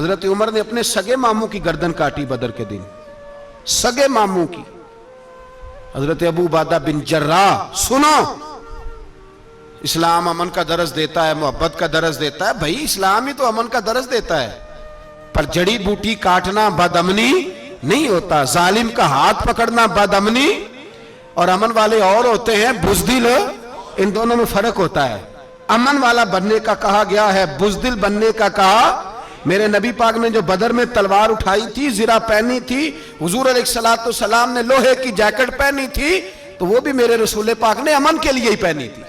حضرت عمر نے اپنے سگے ماموں کی گردن کاٹی بدر کے دن، سگے ماموں کی۔ حضرت ابو عبیدہ بن جراح، سنو، اسلام امن کا درس دیتا ہے، محبت کا درس دیتا ہے، بھائی اسلام ہی تو امن کا درس دیتا ہے، پر جڑی بوٹی کاٹنا بد امنی نہیں ہوتا، ظالم کا ہاتھ پکڑنا بد امنی، اور امن والے اور ہوتے ہیں بزدل، ان دونوں میں فرق ہوتا ہے۔ امن والا بننے کا کہا گیا ہے، بزدل بننے کا کہا۔ میرے نبی پاک نے جو بدر میں تلوار اٹھائی تھی، زرہ پہنی تھی، حضور علیہ السلام نے لوہے کی جیکٹ پہنی تھی، تو وہ بھی میرے رسول پاک نے امن کے لیے ہی پہنی تھی۔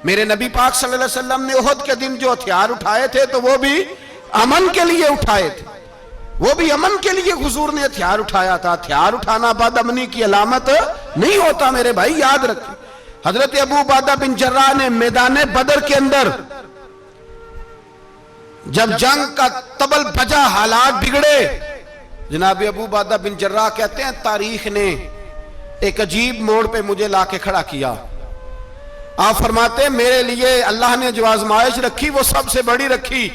میرے نبی پاک صلی اللہ علیہ وسلم نے احد کے دن جو ہتھیار اٹھائے تھے تو وہ بھی امن کے لیے اٹھائے تھے، وہ بھی امن کے لیے حضور نے ہتھیار اٹھایا تھا۔ ہتھیار اٹھانا بد امنی کی علامت نہیں ہوتا میرے بھائی، یاد رکھیں۔ حضرت ابو عبیدہ بن جراح نے میدان بدر کے اندر جب جنگ کا طبل بجا، حالات بگڑے، جناب ابو عبیدہ بن جراح کہتے ہیں تاریخ نے ایک عجیب موڑ پہ مجھے لا کے کھڑا کیا۔ آپ فرماتے ہیں میرے لیے اللہ نے جو آزمائش رکھی وہ سب سے بڑی رکھی۔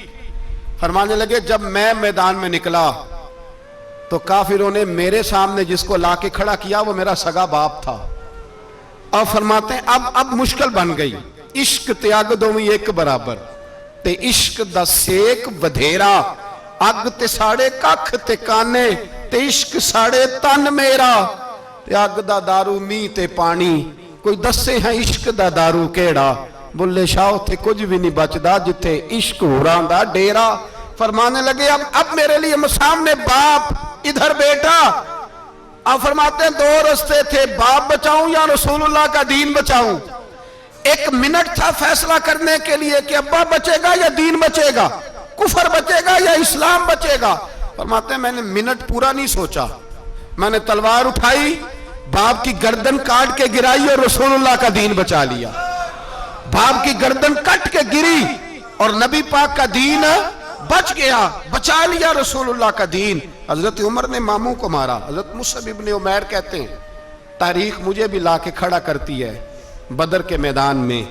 فرمانے لگے جب میں میدان میں نکلا تو کافروں نے میرے سامنے جس کو لا کے کھڑا کیا وہ میرا سگا باپ تھا۔ اور فرماتے ہیں اب مشکل بن گئی، عشق تے اگ دوویں ایک برابر، تے عشق دا سیک ودھیرا، اگ تے ساڑے ککھ تے کانے، تے عشق ساڑے تن میرا، تے اگ دا دارو می تے پانی، کوئی دسے ہیں عشق دا دارو کیڑا، بلے شاہ تھے کچھ بھی نہیں بچدا جتھے عشق ہوران دا ڈیرا۔ فرمانے لگے اب میرے لیے سامنے باپ، ادھر بیٹا۔ آپ فرماتے ہیں دو رستے تھے، باپ بچاؤں یا رسول اللہ کا دین بچاؤں۔ ایک منٹ تھا فیصلہ کرنے کے لیے کہ ابا بچے گا یا دین بچے گا، کفر بچے گا یا اسلام بچے گا۔ فرماتے ہیں میں نے منٹ پورا نہیں سوچا، میں نے تلوار اٹھائی، باپ کی گردن کاٹ کے گرائی اور رسول اللہ کا دین بچا لیا۔ باپ کی گردن کٹ کے گری اور نبی پاک کا دین بچ گیا، بچا لیا رسول اللہ کا دین۔ حضرت عمر نے ماموں کو مارا۔ حضرت مصعب ابن عمیر کہتے ہیں تاریخ مجھے بھی لا کے کھڑا کرتی ہے بدر کے میدان میں،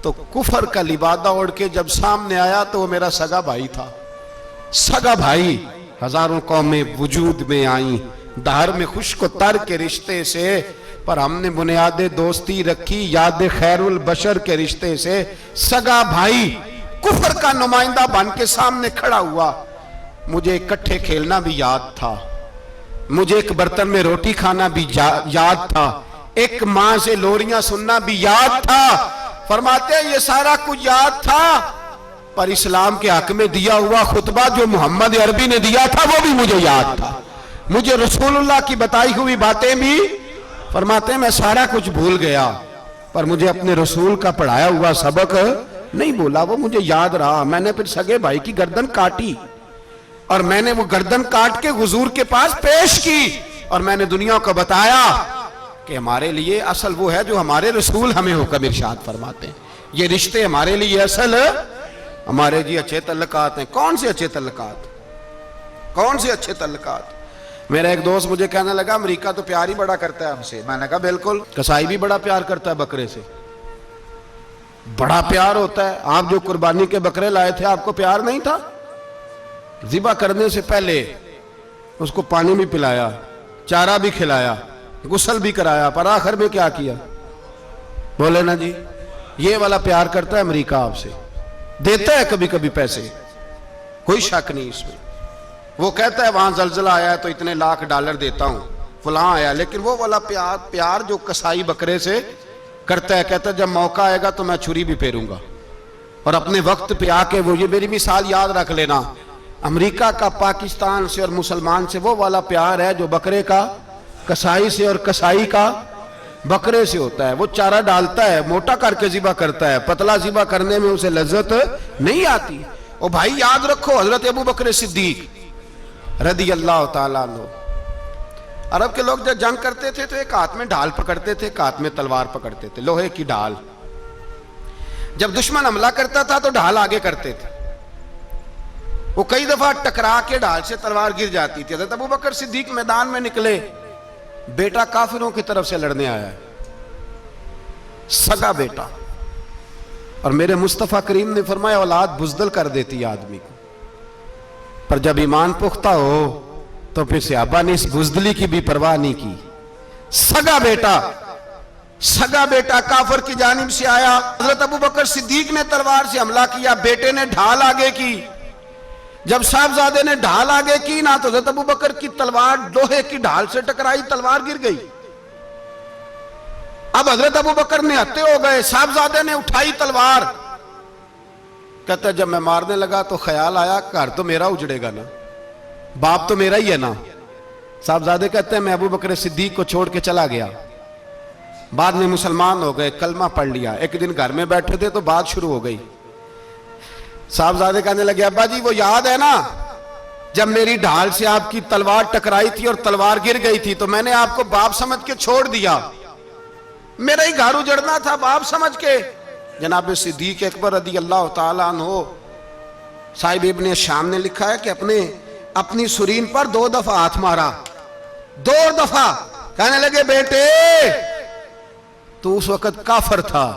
تو کفر کا لبادہ اوڑھ کے جب سامنے آیا تو وہ میرا سگا بھائی تھا، سگا بھائی۔ ہزاروں قومیں وجود میں آئیں دہر میں خشک و تر کے رشتے سے، پر ہم نے بنیاد دوستی رکھی یاد خیر البشر کے رشتے سے۔ سگا بھائی کفر کا نمائندہ بن کے سامنے کھڑا ہوا۔ مجھے اکٹھے کھیلنا بھی یاد تھا، مجھے ایک برتن میں روٹی کھانا بھی یاد تھا، ایک ماں سے لوریاں سننا بھی یاد تھا۔ فرماتے ہیں یہ سارا کچھ یاد تھا، پر اسلام کے حق میں دیا ہوا خطبہ جو محمد عربی نے دیا تھا وہ بھی مجھے یاد تھا، مجھے رسول اللہ کی بتائی ہوئی باتیں بھی۔ فرماتے ہیں میں سارا کچھ بھول گیا، پر مجھے اپنے رسول کا پڑھایا ہوا سبق نہیں بولا، وہ مجھے یاد رہا۔ میں نے پھر سگے بھائی کی گردن کاٹی اور میں نے وہ گردن کاٹ کے حضور کے پاس پیش کی، اور میں نے دنیا کو بتایا کہ ہمارے لیے اصل وہ ہے جو ہمارے رسول ہمیں حکم ارشاد فرماتے ہیں۔ یہ رشتے ہمارے لیے اصل ہمارے جی اچھے تعلقات ہیں۔ کون سے اچھے تعلقات؟ کون سے اچھے تعلقات؟ میرا ایک دوست مجھے کہنے لگا امریکہ تو پیار ہی بڑا کرتا ہے ہم سے۔ میں نے کہا بالکل، کسائی بھی بڑا پیار کرتا ہے بکرے سے، بڑا پیار ہوتا ہے۔ آپ جو قربانی کے بکرے لائے تھے آپ کو پیار نہیں تھا؟ ذبح کرنے سے پہلے اس کو پانی بھی پلایا، چارہ بھی کھلایا، غسل بھی کرایا، پر آخر میں کیا کیا؟ بولے نا جی، یہ والا پیار کرتا ہے امریکہ آپ سے، دیتا ہے کبھی کبھی پیسے، کوئی شک نہیں اس میں۔ وہ کہتا ہے وہاں زلزلہ آیا ہے تو اتنے لاکھ ڈالر دیتا ہوں، فلاں آیا، لیکن وہ والا پیار جو کسائی بکرے سے کرتا ہے، کہتا ہے جب موقع آئے گا تو میں چھری بھی پھیروں گا، اور اپنے وقت پہ آ کے وہ، یہ میری مثال یاد رکھ لینا، امریکہ کا پاکستان سے اور مسلمان سے وہ والا پیار ہے جو بکرے کا کسائی سے اور کسائی کا بکرے سے ہوتا ہے۔ وہ چارہ ڈالتا ہے، موٹا کر کے ذبح کرتا ہے، پتلا ذبح کرنے میں اسے لذت نہیں آتی۔ اور بھائی یاد رکھو حضرت ابو بکر صدیق رضی اللہ تعالیٰ عنہ، عرب کے لوگ جب جنگ کرتے تھے تو ایک ہاتھ میں ڈھال پکڑتے تھے، ایک ہاتھ میں تلوار پکڑتے تھے، لوہے کی ڈھال۔ جب دشمن حملہ کرتا تھا تو ڈھال آگے کرتے تھے، وہ کئی دفعہ ٹکرا کے ڈھال سے تلوار گر جاتی تھی۔ حضرت ابو بکر صدیق میدان میں نکلے، بیٹا کافروں کی طرف سے لڑنے آیا ہے، سگا بیٹا، اور میرے مصطفیٰ کریم نے فرمایا اولاد بزدل کر دیتی ہے آدمی کو۔ پر جب ایمان پختہ ہو تو پھر صحابہ نے اس بزدلی کی بھی پرواہ نہیں کی. سگا بیٹا کافر کی جانب سے آیا. حضرت ابو بکر صدیق نے تلوار سے حملہ کیا, بیٹے نے ڈھال آگے کی. جب صاحبزادے نے ڈھال آگے کی نا تو حضرت ابو بکر کی تلوار لوہے کی ڈھال سے ٹکرائی, تلوار گر گئی. اب حضرت ابو بکر نے ہتے ہو گئے, صاحبزادے نے اٹھائی تلوار. کہتا جب میں مارنے لگا تو خیال آیا گھر تو میرا اجڑے گا نا, باپ تو میرا ہی ہے نا. صاحبزادے کہتے ہیں میں ابو بکر صدیق کو چھوڑ کے چلا گیا. بعد میں مسلمان ہو گئے, کلمہ پڑھ لیا. ایک دن گھر میں بیٹھے تھے تو بات شروع ہو گئی. صاحبزادے کہنے لگے ابا جی وہ یاد ہے نا جب میری ڈھال سے آپ کی تلوار ٹکرائی تھی اور تلوار گر گئی تھی تو میں نے آپ کو باپ سمجھ کے چھوڑ دیا, میرا ہی گھر اجڑنا تھا باپ سمجھ کے. جناب صدیق اکبر رضی اللہ تعالیٰ عنہ صاحب ابن شام نے لکھا ہے کہ اپنی سرین پر 2 دفعہ ہاتھ مارا, 2 دفعہ. کہنے لگے بیٹے تو اس وقت کافر تھا,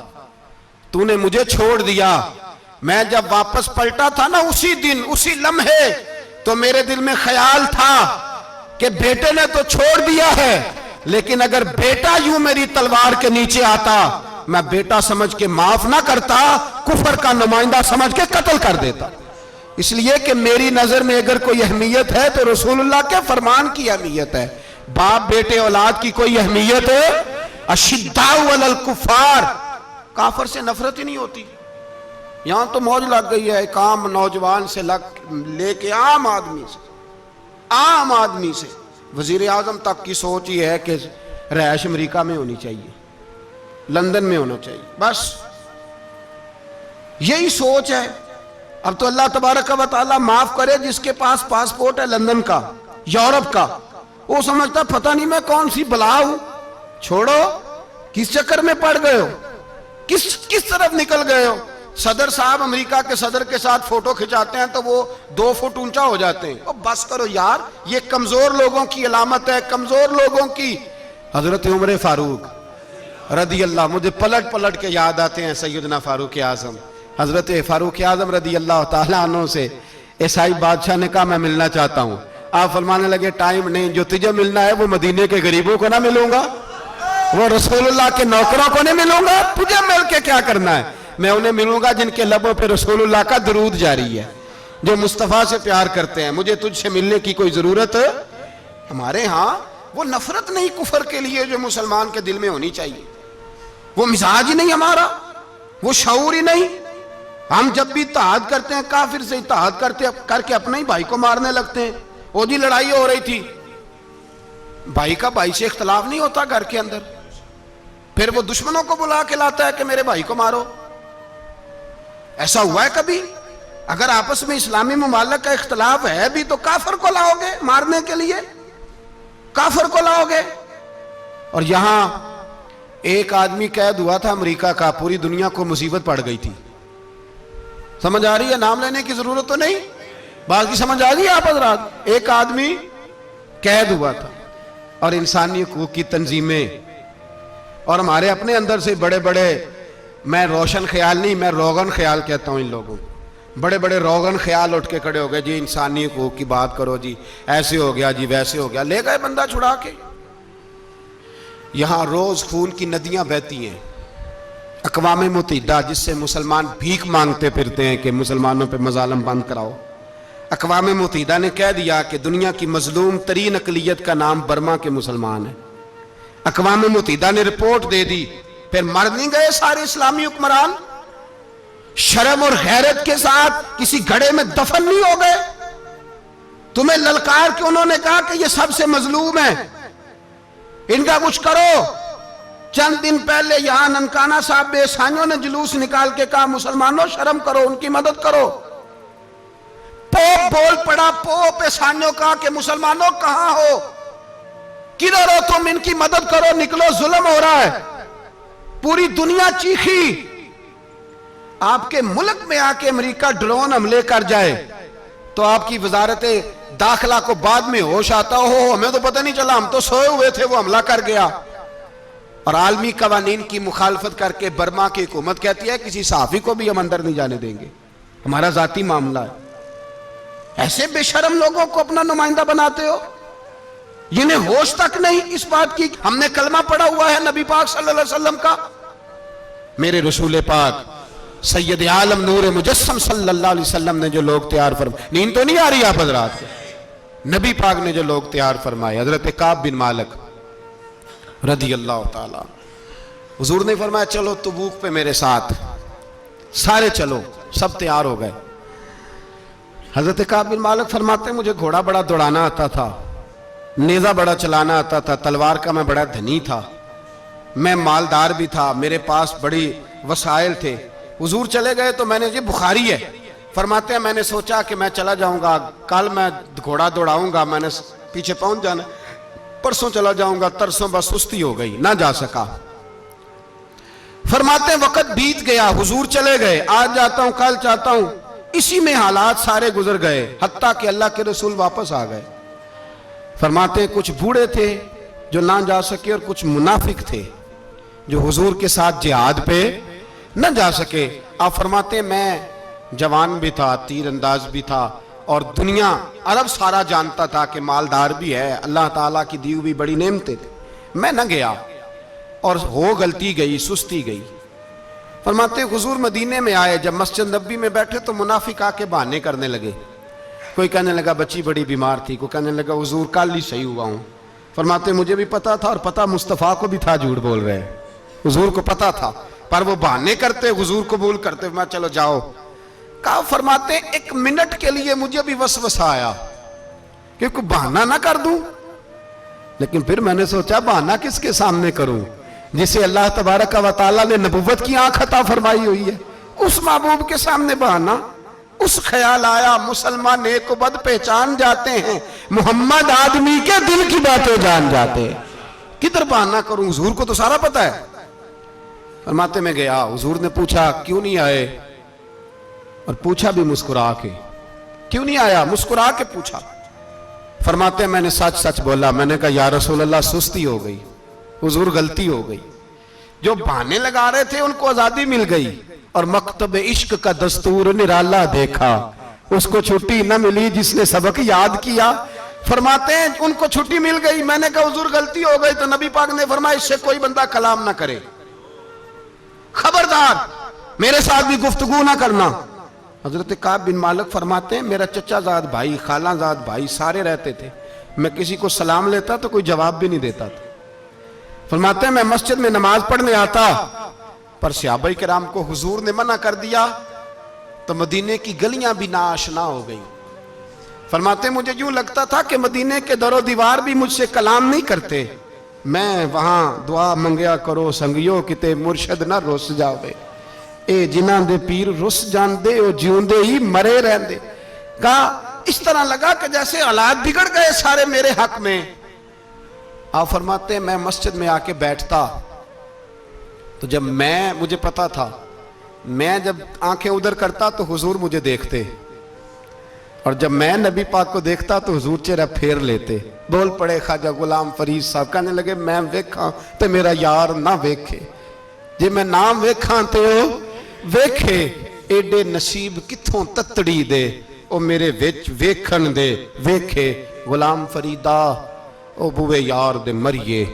تو نے مجھے چھوڑ دیا. میں جب واپس پلٹا تھا نا اسی دن اسی لمحے تو میرے دل میں خیال تھا کہ بیٹے نے تو چھوڑ دیا ہے, لیکن اگر بیٹا یوں میری تلوار کے نیچے آتا میں بیٹا سمجھ کے معاف نہ کرتا, کفر کا نمائندہ سمجھ کے قتل کر دیتا. اس لیے کہ میری نظر میں اگر کوئی اہمیت ہے تو رسول اللہ کے فرمان کی اہمیت ہے. باپ بیٹے اولاد کی کوئی اہمیت ہے؟ اشداء علی الکفار, کافر سے نفرت ہی نہیں ہوتی. یہاں تو موج لگ گئی ہے ایک عام نوجوان سے لے کے عام آدمی سے وزیر اعظم تک کی سوچ یہ ہے کہ رہائش امریکہ میں ہونی چاہیے, لندن میں ہونا چاہیے, بس یہی سوچ ہے. اب تو اللہ تبارک و تعالیٰ معاف کرے جس کے پاس پاسپورٹ ہے لندن کا, یورپ کا, وہ سمجھتا پتہ نہیں میں کون سی بلا ہوں. چھوڑو, کس چکر میں پڑ گئے ہو, کس طرف نکل گئے ہو. صدر صاحب امریکہ کے صدر کے ساتھ فوٹو کھچاتے ہیں تو وہ 2 فٹ اونچا ہو جاتے ہیں. او بس کرو یار, یہ کمزور لوگوں کی علامت ہے, کمزور لوگوں کی. حضرت عمر فاروق رضی اللہ, مجھے پلٹ کے یاد آتے ہیں سیدنا فاروق اعظم. حضرت فاروق اعظم رضی اللہ تعالیٰ عنہ سے عیسائی بادشاہ نے کہا میں ملنا چاہتا ہوں. آپ فرمانے لگے ٹائم نہیں, جو تجھے ملنا ہے وہ مدینے کے غریبوں کو نہ ملوں گا, وہ رسول اللہ کے نوکروں کو نہیں ملوں گا, تجھے مل کے کیا کرنا ہے. میں انہیں ملوں گا جن کے لبوں پہ رسول اللہ کا درود جاری ہے, جو مصطفیٰ سے پیار کرتے ہیں. مجھے تجھ سے ملنے کی کوئی ضرورت ہے. ہمارے ہاں وہ نفرت نہیں کفر کے لیے جو مسلمان کے دل میں ہونی چاہیے, وہ مزاج ہی نہیں ہمارا, وہ شعور ہی نہیں. ہم جب بھی اتحاد کرتے ہیں کافر سے اتحاد کر کے اپنے ہی بھائی کو مارنے لگتے ہیں. وہ جی لڑائی ہو رہی تھی, بھائی کا بھائی سے اختلاف نہیں ہوتا گھر کے اندر, پھر وہ دشمنوں کو بلا کے لاتا ہے کہ میرے بھائی کو مارو. ایسا ہوا ہے کبھی؟ اگر آپس میں اسلامی ممالک کا اختلاف ہے بھی تو کافر کو لاؤ گے مارنے کے لیے, کافر کو لاؤ گے. اور یہاں ایک آدمی قید ہوا تھا امریکہ کا, پوری دنیا کو مصیبت پڑ گئی تھی. سمجھ آ رہی ہے؟ نام لینے کی ضرورت تو نہیں, بات کی سمجھ آ رہی ہے آپ حضرات؟ ایک آدمی قید ہوا تھا اور انسانی حقوق کی تنظیمیں اور ہمارے اپنے اندر سے بڑے بڑے, میں روشن خیال نہیں, میں روغن خیال کہتا ہوں ان لوگوں کو, بڑے بڑے روغن خیال اٹھ کے کھڑے ہو گئے, جی انسانی حقوق کی بات کرو, جی ایسے ہو گیا, جی ویسے ہو گیا. لے گئے بندہ چھڑا کے. یہاں روز خون کی ندیاں بہتی ہیں. اقوام متحدہ جس سے مسلمان بھیک مانگتے پھرتے ہیں کہ مسلمانوں پہ مظالم بند کراؤ, اقوام متحدہ نے کہہ دیا کہ دنیا کی مظلوم ترین اقلیت کا نام برما کے مسلمان ہے. اقوام متحدہ نے رپورٹ دے دی, پھر مر نہیں گئے سارے اسلامی حکمران؟ شرم اور غیرت کے ساتھ کسی گھڑے میں دفن نہیں ہو گئے؟ تمہیں للکار کے انہوں نے کہا کہ یہ سب سے مظلوم ہے, ان کا کچھ کرو. چند دن پہلے یہاں ننکانہ صاحب بے سانیوں نے جلوس نکال کے کہا مسلمانوں شرم کرو, ان کی مدد کرو. پوپ بول پڑا, پوپ ایسانیوں کا کہ مسلمانوں کہاں ہو, کدھر ہو تم, ان کی مدد کرو, نکلو, ظلم ہو رہا ہے. پوری دنیا چیخی. آپ کے ملک میں آ کے امریکہ ڈرون حملے کر جائے تو آپ کی وزارت داخلہ کو بعد میں ہوش آتا ہو, ہمیں تو پتہ نہیں چلا, ہم تو سوئے ہوئے تھے, وہ حملہ کر گیا. اور عالمی قوانین کی مخالفت کر کے برما کی حکومت کہتی ہے کسی صحافی کو بھی ہم اندر نہیں جانے دیں گے, ہمارا ذاتی معاملہ ہے. ایسے بے شرم لوگوں کو اپنا نمائندہ بناتے ہو جنہیں ہوش تک نہیں اس بات کی. ہم نے کلمہ پڑھا ہوا ہے نبی پاک صلی اللہ علیہ وسلم کا. میرے رسول پاک سید عالم نور مجسم صلی اللہ علیہ وسلم نے جو لوگ تیار فرمائے, نیند تو نہیں آ رہی آپ حضرات کو, نبی پاک نے جو لوگ تیار فرمائے, حضرت کعب بن مالک رضی اللہ تعالیٰ, حضور نے فرمایا چلو تبوک پہ میرے ساتھ, سارے چلو, سب تیار ہو گئے. حضرت کعب بن مالک فرماتے ہیں مجھے گھوڑا بڑا دوڑانا آتا تھا, نیزہ بڑا چلانا آتا تھا, تلوار کا میں بڑا دھنی تھا, میں مالدار بھی تھا, میرے پاس بڑی وسائل تھے. حضور چلے گئے تو میں نے, یہ بخاری ہے, فرماتے ہیں میں نے سوچا کہ میں چلا جاؤں گا, کل میں گھوڑا دوڑاؤں گا, میں نے پیچھے پہنچ جانا, پرسوں چلا جاؤں گا, ترسوں بس سستی ہو گئی, نہ جا سکا. فرماتے ہیں وقت بیت گیا, حضور چلے گئے, آج جاتا ہوں کل چاہتا ہوں, اسی میں حالات سارے گزر گئے حتیٰ کہ اللہ کے رسول واپس آ گئے. فرماتے ہیں کچھ بوڑھے تھے جو نہ جا سکے اور کچھ منافق تھے جو حضور کے ساتھ جہاد پہ نہ جا سکے. آپ فرماتے ہیں میں جوان بھی تھا, تیر انداز بھی تھا, اور دنیا عرب سارا جانتا تھا کہ مالدار بھی ہے, اللہ تعالیٰ کی دی ہوئی بڑی نعمتیں تھے, میں نہ گیا اور ہو غلطی گئی, سستی گئی. فرماتے ہیں حضور مدینے میں آئے, جب مسجد نبی میں بیٹھے تو منافق آ کے بہانے کرنے لگے. کوئی کہنے لگا بچی بڑی بیمار تھی, کوئی کہنے لگا حضور کل ہی صحیح ہوا ہوں. فرماتے ہیں مجھے بھی پتا تھا اور پتا مصطفیٰ کو بھی تھا جھوٹ بول رہے ہیں, حضور کو پتا تھا, پر وہ بہانے کرتے, حضور قبول کرتے, میں چلو جاؤ. کہا فرماتے ہیں ایک منٹ کے لیے مجھے بھی وسوسہ آیا کہ کوئی بہانہ نہ کر دوں, لیکن پھر میں نے سوچا بہانہ کس کے سامنے کروں جسے اللہ تبارک و تعالیٰ نے نبوت کی آنکھ عطا فرمائی ہوئی ہے, اس محبوب کے سامنے بہانہ. اس خیال آیا مسلمان نیک و بد پہچان جاتے ہیں, محمد آدمی کے دل کی باتیں جان جاتے ہیں, کدھر بہانہ کروں, حضور کو تو سارا پتا ہے. فرماتے میں گیا, حضور نے پوچھا کیوں نہیں آئے, اور پوچھا بھی مسکرا کے, کیوں نہیں آیا, مسکرا کے پوچھا. فرماتے ہیں میں نے سچ سچ بولا, میں نے کہا یا رسول اللہ سستی ہو گئی, حضور غلطی ہو گئی. جو بہانے لگا رہے تھے ان کو آزادی مل گئی, اور مکتب عشق کا دستور نرالا دیکھا, اس کو چھٹی نہ ملی جس نے سبق یاد کیا. فرماتے ہیں ان کو چھٹی مل گئی, میں نے کہا حضور غلطی ہو گئی, تو نبی پاک نے فرمایا اس سے کوئی بندہ کلام نہ کرے, خبردار میرے ساتھ بھی گفتگو نہ کرنا. حضرت کعب بن مالک فرماتے ہیں میرا چچا زاد بھائی, خالہ زاد بھائی سارے رہتے تھے, میں کسی کو سلام لیتا تو کوئی جواب بھی نہیں دیتا تھا. فرماتے ہیں میں مسجد میں نماز پڑھنے آتا, پر صحابہ کرام کو حضور نے منع کر دیا تو مدینے کی گلیاں بھی ناآشنا ہو گئی. فرماتے ہیں مجھے یوں لگتا تھا کہ مدینے کے در و دیوار بھی مجھ سے کلام نہیں کرتے, میں وہاں دعا منگیا کرو سنگیو کتے مرشد نہ رس جاوے, اے جنہاں دے پیر رس جاندے او جیوندے ہی مرے رہندے. کہا اس طرح لگا کہ جیسے حالات بگڑ گئے سارے میرے حق میں. آپ فرماتے ہیں میں مسجد میں آ کے بیٹھتا تو جب مجھے پتا تھا, میں جب آنکھیں ادھر کرتا تو حضور مجھے دیکھتے, اور جب میں نبی پاک کو دیکھتا تو حضور چہرہ پھیر لیتے. بول پڑے خواجہ غلام فرید صاحب, کہنے لگے میں ویکھاں تے میرا یار نہ ویکھے, جے میں نام ویکھاں تے او ویکھے, ایڈے نصیب کتھوں تتڑی دے, او میرے وچ ویکھن دے ویکھے. غلام فریدہ او بوے یار دے مریے,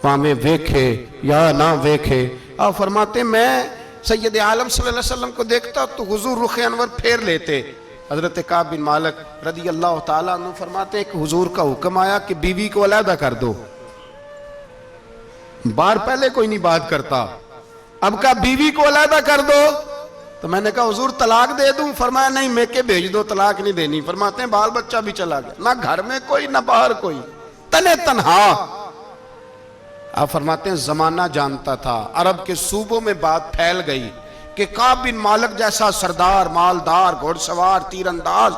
پامیں ویکھے یا نہ ویکھے. آپ فرماتے میں سید عالم صلی اللہ علیہ وسلم کو دیکھتا تو حضور رخ انور پھیر لیتے. حضرت کعب بن مالک رضی اللہ تعالیٰ عنہ فرماتے ہیں کہ حضور کا حکم آیا کہ بیوی کو علیحدہ کر دو. بار پہلے کوئی نہیں بات کرتا, اب کہا بیوی کو علیحدہ کر دو, تو میں نے کہا حضور طلاق دے دوں. فرمایا نہیں میکے بھیج دو, طلاق نہیں دینی. فرماتے ہیں بال بچہ بھی چلا گیا, نہ گھر میں کوئی نہ باہر کوئی, تنے تنہا. آپ فرماتے ہیں زمانہ جانتا تھا, عرب کے صوبوں میں بات پھیل گئی کہ کعب بن مالک جیسا سردار, مالدار, گھوڑ سوار, تیر انداز,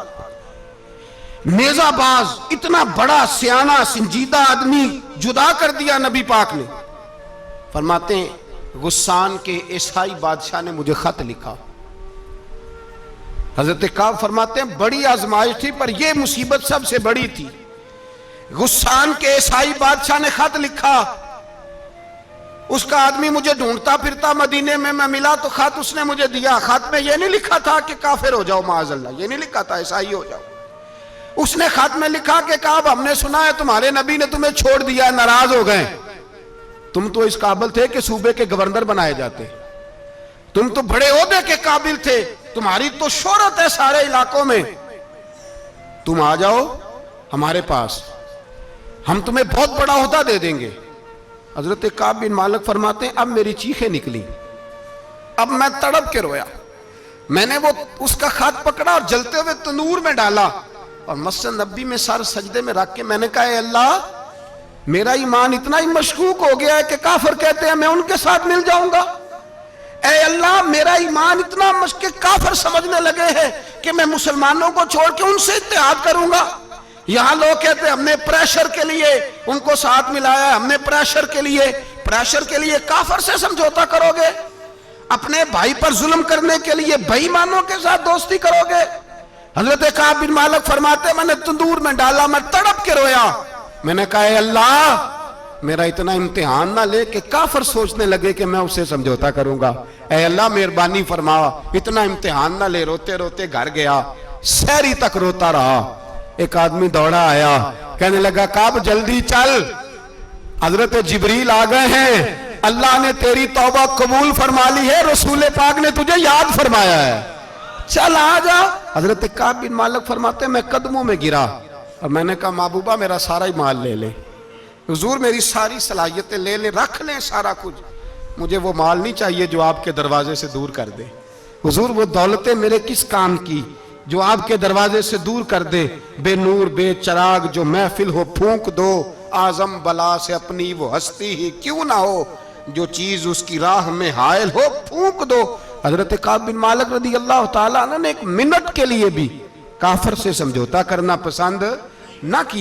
نیزہ باز, اتنا بڑا سیانہ سنجیدہ آدمی جدا کر دیا نبی پاک نے. فرماتے ہیں غسان کے عیسائی بادشاہ نے مجھے خط لکھا. حضرت کعب فرماتے ہیں بڑی آزمائش تھی, پر یہ مصیبت سب سے بڑی تھی. غسان کے عیسائی بادشاہ نے خط لکھا, اس کا آدمی مجھے ڈھونڈتا پھرتا مدینے میں, میں ملا تو خط اس نے مجھے دیا. خط میں یہ نہیں لکھا تھا کہ کافر ہو جاؤ معاذ اللہ, یہ نہیں لکھا تھا عیسائی ہو جاؤ. اس نے خط میں لکھا کہ کعب ہم نے سنا ہے تمہارے نبی نے تمہیں چھوڑ دیا ہے، ناراض ہو گئے، تم تو اس قابل تھے کہ صوبے کے گورنر بنائے جاتے، تم تو بڑے عہدے کے قابل تھے، تمہاری تو شہرت ہے سارے علاقوں میں، تم آ جاؤ ہمارے پاس، ہم تمہیں بہت بڑا عہدہ دے دیں گے۔ حضرت کعب بن مالک فرماتے ہیں اب میری چیخیں نکلی، اب میں تڑپ کے رویا، میں نے وہ اس کا خط پکڑا اور جلتے ہوئے تنور میں ڈالا اور مسجد نبی میں سر سجدے میں رکھ کے میں نے کہا اے اللہ، میرا ایمان اتنا ہی مشکوک ہو گیا ہے کہ کافر کہتے ہیں میں ان کے ساتھ مل جاؤں گا، اے اللہ میرا ایمان اتنا مشکوک، کافر سمجھنے لگے ہیں کہ میں مسلمانوں کو چھوڑ کے ان سے اتحاد کروں گا۔ یہاں لوگ کہتے ہیں ہم نے پریشر کے لیے ان کو ساتھ ملایا ہے، ہم نے پریشر کے لیے کافر سے سمجھوتا کرو گے، اپنے بھائی پر ظلم کرنے کے لیے بے ایمانوں کے ساتھ دوستی کرو گے۔ حضرت کعب بن مالک فرماتے ہیں میں نے تندور میں ڈالا، میں تڑپ کے رویا، میں نے کہا اے اللہ میرا اتنا امتحان نہ لے کہ کافر سوچنے لگے کہ میں اسے سمجھوتا کروں گا، اے اللہ مہربانی فرما، اتنا امتحان نہ لے۔ روتے روتے گھر گیا، سحری تک روتا رہا، ایک آدمی دوڑا آیا کہنے لگا کعب جلدی چل، حضرت جبریل آ گئے ہیں، اللہ نے تیری توبہ قبول فرما لی ہے، رسول پاک نے تجھے یاد فرمایا ہے، چل آ جا۔ حضرت کعب بن مالک فرماتے ہیں میں قدموں میں گرا اور میں نے کہا محبوبہ میرا سارا ہی مال لے لے، حضور میری ساری صلاحیتیں لے لیں، رکھ لیں سارا کچھ، مجھے وہ مال نہیں چاہیے جو آپ کے دروازے سے دور کر دے، حضور وہ دولتیں میرے کس کام کی جو آپ کے دروازے سے دور کر دے، بے نور بے چراغ جو محفل ہو پھونک دو، اعظم بلا سے اپنی وہ ہستی ہی کیوں نہ ہو، جو چیز اس کی راہ میں حائل ہو پھونک دو۔ حضرت کعب بن مالک رضی اللہ تعالیٰ عنہ نے ایک منٹ کے لیے بھی کافر سے سمجھوتا کرنا پسند نہ کیا۔